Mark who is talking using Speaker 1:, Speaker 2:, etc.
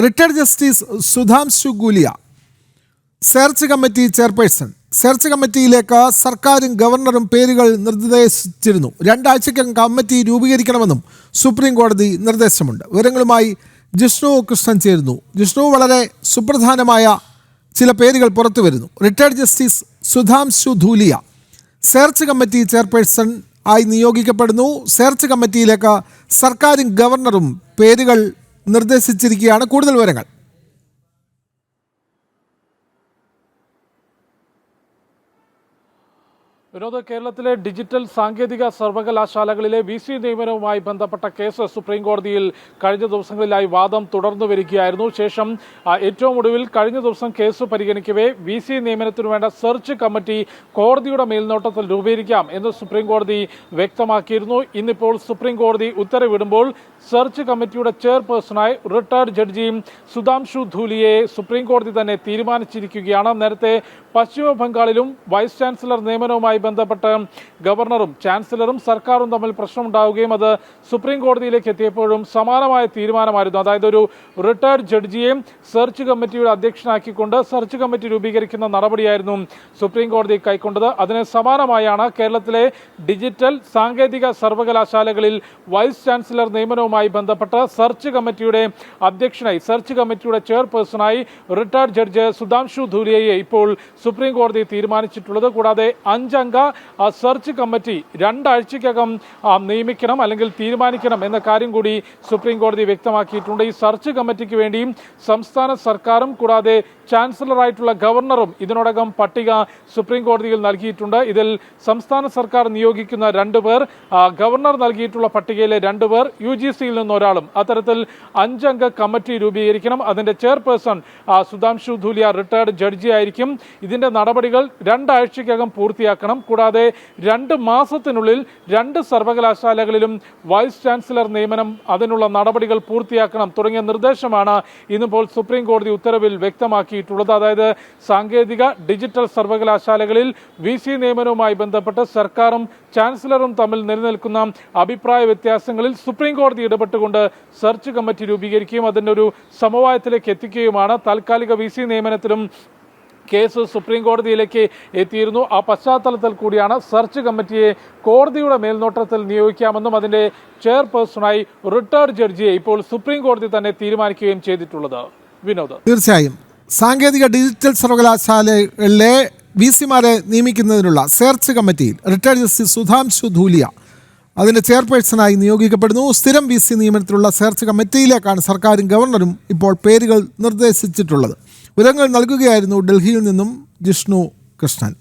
Speaker 1: Retired justice Sudhanshu Gulia search committee chairperson. Search കമ്മിറ്റിയിലേക്ക് സർക്കാരും ഗവർണറും പേരുകൾ നിർദ്ദേശിച്ചിരുന്നു. 2 ആഴ്ചയ്ക്കകം കമ്മിറ്റി രൂപീകരിക്കണമെന്നും സുപ്രീം കോടതി നിർദ്ദേശമുണ്ട്. വിവരങ്ങളുമായി ജിഷ്ണു കൃഷ്ണൻ ചേരുന്നു. ജിഷ്ണു, വളരെ സുപ്രധാനമായ ചില പേരുകൾ പുറത്തു വരുന്നു. Retired justice Sudhanshu Dhulia search committee chairperson ആയി നിയോഗിക്കപ്പെടുന്നു. സെർച്ച് കമ്മിറ്റിയിലേക്ക് സർക്കാരും ഗവർണറും പേരുകൾ നിർദ്ദേശിച്ചിരിക്കുകയാണ്. കൂടുതൽ വിവരങ്ങൾ.
Speaker 2: വിനോദ്, കേരളത്തിലെ ഡിജിറ്റൽ സാങ്കേതിക സർവകലാശാലകളിലെ VC നിയമനവുമായി ബന്ധപ്പെട്ട കേസ് സുപ്രീം കോടതിയിൽ കഴിഞ്ഞ ദിവസങ്ങളിലായി വാദം തുടർന്നു വരികയായിരുന്നു. ശേഷം ഏറ്റവും ഒടുവിൽ കഴിഞ്ഞ ദിവസം കേസ് പരിഗണിക്കവേ VC നിയമനത്തിനു വേണ്ട സെർച്ച് കമ്മിറ്റി കോടതിയുടെ മേൽനോട്ടത്തിൽ രൂപീകരിക്കാം എന്ന് സുപ്രീം കോടതി വ്യക്തമാക്കിയിരുന്നു. ഇന്നിപ്പോൾ സുപ്രീം കോടതി ഉത്തരവിടുമ്പോൾ സെർച്ച് കമ്മിറ്റിയുടെ ചെയർപേഴ്സണായി റിട്ടയർഡ് ജഡ്ജി സുധാംശു ധൂലിയെ സുപ്രീം കോടതി തന്നെ തീരുമാനിച്ചിരിക്കുകയാണ്. നേരത്തെ പശ്ചിമ ബംഗാളിലും വൈസ് ചാൻസലർ നിയമനവുമായി ബന്ധപ്പെട്ട് ഗവർണറും ചാൻസലറും സർക്കാരും തമ്മിൽ പ്രശ്നമുണ്ടാവുകയും അത് സുപ്രീം കോടതിയിലേക്ക് എത്തിയപ്പോഴും സമാനമായ തീരുമാനമായിരുന്നു. അതായത് ഒരു റിട്ടയർഡ് ജഡ്ജിയെ സെർച്ച് കമ്മിറ്റിയുടെ അധ്യക്ഷനാക്കിക്കൊണ്ട് സെർച്ച് കമ്മിറ്റി രൂപീകരിക്കുന്ന നടപടിയായിരുന്നു സുപ്രീം കോടതി കൈക്കൊണ്ടത്. അതിന് സമാനമായാണ് കേരളത്തിലെ ഡിജിറ്റൽ സാങ്കേതിക സർവകലാശാലകളിൽ വൈസ് ചാൻസലർ നിയമനവുമായി ബന്ധപ്പെട്ട് സെർച്ച് കമ്മിറ്റിയുടെ അധ്യക്ഷനായി സെർച്ച് കമ്മിറ്റിയുടെ ചെയർപേഴ്സണായി റിട്ടയർഡ് ജഡ്ജ് സുധാംശു ധൂലിയയെ ഇപ്പോൾ സുപ്രീം കോടതി തീരുമാനിച്ചിട്ടുള്ളത്. കൂടാതെ 5 അംഗ സെർച്ച് കമ്മിറ്റി 2 ആഴ്ചയ്ക്കകം നിയമിക്കണം അല്ലെങ്കിൽ തീരുമാനിക്കണം എന്ന കാര്യം കൂടി സുപ്രീം കോടതി വ്യക്തമാക്കിയിട്ടുണ്ട്. ഈ സെർച്ച് കമ്മിറ്റിക്ക് വേണ്ടിയും സംസ്ഥാന സർക്കാരും കൂടാതെ ചാൻസലറായിട്ടുള്ള ഗവർണറും ഇതിനോടകം പട്ടിക സുപ്രീം കോടതിയിൽ നൽകിയിട്ടുണ്ട്. ഇതിൽ സംസ്ഥാന സർക്കാർ നിയോഗിക്കുന്ന 2 പേർ, ഗവർണർ നൽകിയിട്ടുള്ള പട്ടികയിലെ 2 പേർ, UGCയിൽ നിന്ന് ഒരാളും, അത്തരത്തിൽ 5 അംഗ കമ്മിറ്റി രൂപീകരിക്കണം. അതിന്റെ chairperson Sudhanshu Dhulia retired judge ആയിരിക്കും. ഇതിന്റെ നടപടികൾ 2 ആഴ്ചയ്ക്കകം പൂർത്തിയാക്കണം. കൂടാതെ 2 മാസത്തിനുള്ളിൽ 2 സർവകലാശാലകളിലും വൈസ് ചാൻസലർ നിയമനം, അതിനുള്ള നടപടികൾ പൂർത്തിയാക്കണം തുടങ്ങിയ നിർദ്ദേശമാണ് ഇന്നിപ്പോൾ സുപ്രീം കോടതി ഉത്തരവിൽ വ്യക്തമാക്കിയിട്ടുള്ളത്. അതായത് സാങ്കേതിക ഡിജിറ്റൽ സർവകലാശാലകളിൽ VC നിയമനവുമായി ബന്ധപ്പെട്ട് സർക്കാരും ചാൻസലറും തമ്മിൽ നിലനിൽക്കുന്ന അഭിപ്രായ വ്യത്യാസങ്ങളിൽ സുപ്രീം കോടതി ഇടപെട്ടുകൊണ്ട് സെർച്ച് കമ്മിറ്റി രൂപീകരിക്കുകയും അതിൻ്റെ ഒരു സമവായത്തിലേക്ക് എത്തിക്കുകയുമാണ്. താൽക്കാലിക VC നിയമനത്തിലും കേസ് സുപ്രീം കോടതിയിലേക്ക് എത്തിയിരുന്നു. ആ പശ്ചാത്തലത്തിൽ കൂടിയാണ് സെർച്ച് കമ്മിറ്റിയെ കോടതിയുടെ മേൽനോട്ടത്തിൽ നിയോഗിക്കാമെന്നും അതിന്റെ ചെയർപേഴ്സണായി റിട്ടയർഡ് ജഡ്ജിയെ ഇപ്പോൾ സുപ്രീം കോടതി തന്നെ തീരുമാനിക്കുകയും ചെയ്തിട്ടുള്ളത്. വിനോദ്,
Speaker 1: തീർച്ചയായും സാങ്കേതിക ഡിജിറ്റൽ സർവകലാശാലകളിലെ VCമാരെ നിയമിക്കുന്നതിനുള്ള സെർച്ച് കമ്മിറ്റിയിൽ റിട്ടയർഡ് ജസ്റ്റിസ് സുധാംശു ധൂലിയ അതിൻ്റെ ചെയർപേഴ്സണായി നിയോഗിക്കപ്പെടുന്നു. സ്ഥിരം VC നിയമനത്തിലുള്ള സെർച്ച് കമ്മിറ്റിയിലേക്കാണ് സർക്കാരും ഗവർണറും ഇപ്പോൾ പേരുകൾ നിർദ്ദേശിച്ചിട്ടുള്ളത്. വിവരങ്ങൾ നൽകുകയായിരുന്നു ഡൽഹിയിൽ നിന്നും ജിഷ്ണു കൃഷ്ണൻ.